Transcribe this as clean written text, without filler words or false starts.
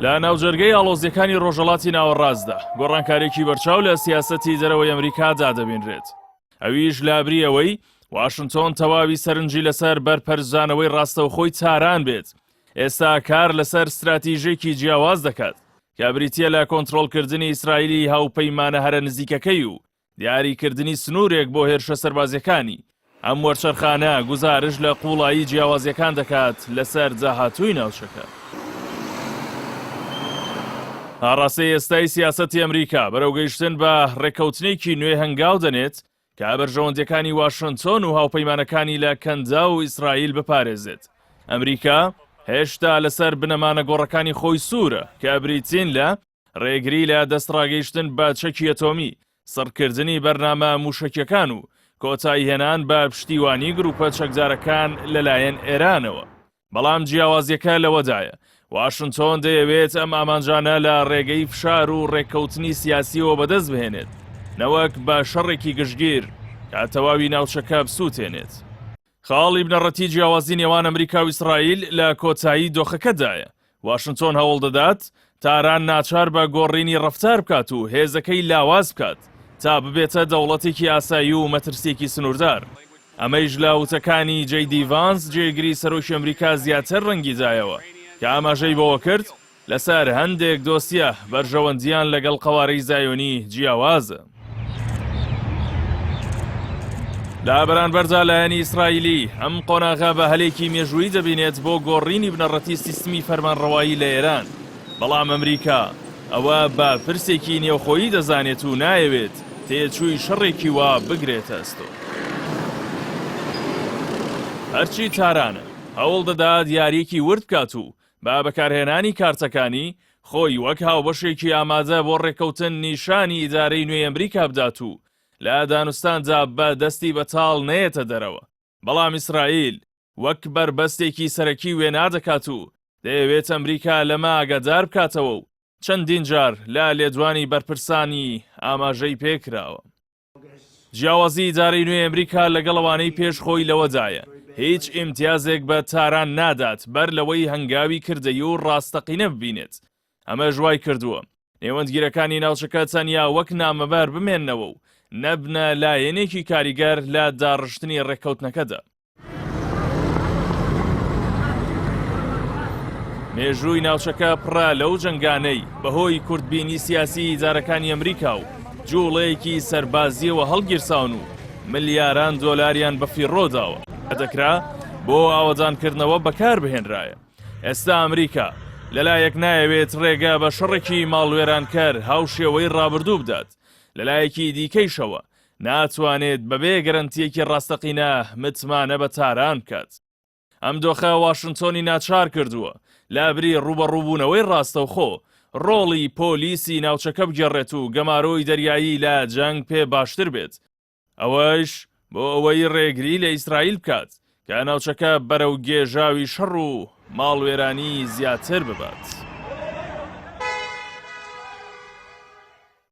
لە ناوجەرگەی ئاڵۆزیەکانی ڕۆژهەڵاتی ناوەڕاستدا گۆڕانکارێکی بەرچاو لە سیاسەتی دەرەوەی ئەمریکادا دەبینرێت. ئەویش لابری ئەوەی واشنتۆن تەواوی سەرنجی لەسەر بەرپەرزانەوەی ڕاستەوخۆی تاران بێت. ئێستا کار لەسەر استراتیژێکی جیاواز دەکات کە بریتیە لە کۆنتڕۆڵکردنی ئیسرائیلی هاوپەیمانە هەرە نزیکەکەی و دیاریکردنی سنوورێک بۆ هێرشە سەربازیەکانی. ئەم وەرچەرخانە گوزارش لە قوڵایی جیاوازیەکان دەکات لەسەر جاهاتووی ناوچەکە. هاڕاستەی ئێستای سیاسەتی ئەمریکا بەرەو گەیشتن بە ڕێکەوتنێکی نوێ هەنگاو دەنێت کە بەرژەوەندەکانی واشنتۆن و هاوپەیمانەکانی لە کەندا و ئیسرائیل بپارێزێت. ئەمریکا هێشتا لەسەر بنەمانە گۆڕەکانی خۆی سوورە کە بریتین لە ڕێگری لە دەستڕاگەیشتن بە چەکی ئەتۆمی، سڕکردنی بەرنامە موشەکیەکان و کۆتایی هێنان بە پشتیوانی گروپە چەکدارەکان لەلایەن ئێرانەوە. بەڵام جیاوازیەکە لەوەدایە واشنتۆن دەیەوێت ئەم ئامانجانە لە ڕێگەی فشار و ڕێککەوتنی سیاسیەوە بەدەست بهێنێت، نەوەک بە شەڕێکی گشتگیر کە تەواوی ناوچەکە بسووتێنێت. خاڵی بنەڕەتی جیاوازی نێوان ئەمریکا و ئیسرائیل لە کۆتایی دۆخەکەدایە. واشنتۆن هەوڵ دەدات تاران ناچار بە گۆڕینی ڕەفتار بکات و هێزەکەی لاواز بکات تا ببێتە دەوڵەتێکی ئاسایی و مەترسێکی سنووردار. ئەمەیش لە وتەکانی جەیدی ڤانس جێگری سەرۆکی ئەمریکا زیاتر ڕەنگی دایەوە کە ئاماژەی بەوە کرد لەسەر هەندێک دۆسیە بەرژەوەندیان لەگەڵ قەوارەی زایۆنی جیاوازە. لە بەرانبەردا لایەنی ئیسرائیلی ئەم قۆناغا بە هەلێکی مێژووی دەبینێت بۆ گۆڕینی بنەڕەتی سیستمی فەرمانڕەوایی لە ئێران. بەڵام ئەمریکا ئەوە بە پرسێکی نێوخۆیی دەزانێت و نایەوێت تێچووی شەڕێکی وا بگرێتە ئەستۆ. هەرچی تارانە هەوڵ دەدات یاریەکی ورد بکات و با بەکارهێنانی کارتەکانی خۆی وەک هاوبەشێکی ئامادە بۆ ڕێکەوتن نیشانی ئیدارەی نوێی ئەمریکا بدات و لە دانوستاندا بە دەستی بەتاڵ نەیەتە دەرەوە. بەڵام ئیسرائیل وەک بربەستێکی سەرەکی وێنا دەکات و دەیەوێت ئەمریکا لەمە ئاگادار بکاتەوە و چەندین جار لە لێدوانی بەرپرسانی ئاماژەی پێکراوە. جیاوازی ئیدارەی نوێی ئەمریکا لەگەڵەوانەی پێش خۆی لەوەدایە هیچ ئیمتیازێک بە تاران نادات بەر لەوەی هەنگاوی کردەی و ڕاستەقینە ببینێت. ئەمە ژوای کردووە نێوەندگیرەکانی ناوچەکە تەنیا وەک نامەبەر بمێننەوە و نەبنە لایەنێکی کاریگەر لە داڕشتنی ڕێکەوتنەکەدا. مێژووی ناوچەکە پڕە لەو جەنگانەی بەهۆی کوردبینی سیاسی ئیدارەکانی ئەمریکا و جوڵەیەکی سەربازیەوە هەڵگیرساون و ملیاران دۆلاریان بە فیڕۆداوە دەکرا بۆ ئاوەدانکردنەوە بەکار بهێنرایە. ئێستا ئەمریکا لەلایەک نایەوێت ڕێگە بە شەڕێکی ماڵوێرانکەر هاوشێوەی ڕابردوو بدات، لەلایەکی دیکەیشەوە ناتوانێت بەبێ گەرەنتیەکی ڕاستەقینە متمانە بە تاران بکات. ئەم دۆخە واشنتۆنی ناچار کردووە لابری ڕوبەڕووبوونەوەی ڕاستەوخۆ ڕۆڵی پۆلیسی ناوچەکە بگەڕێت و گەمارۆی دەریایی لە جەنگ پێ باشتر بێت. ئەوەش بۆ ئەوەی ڕێگری لە ئیسرائیل بکات کە ناوچەکە بەرەو گێژاوی شەڕ و ماڵوێرانی زیاتر ببات.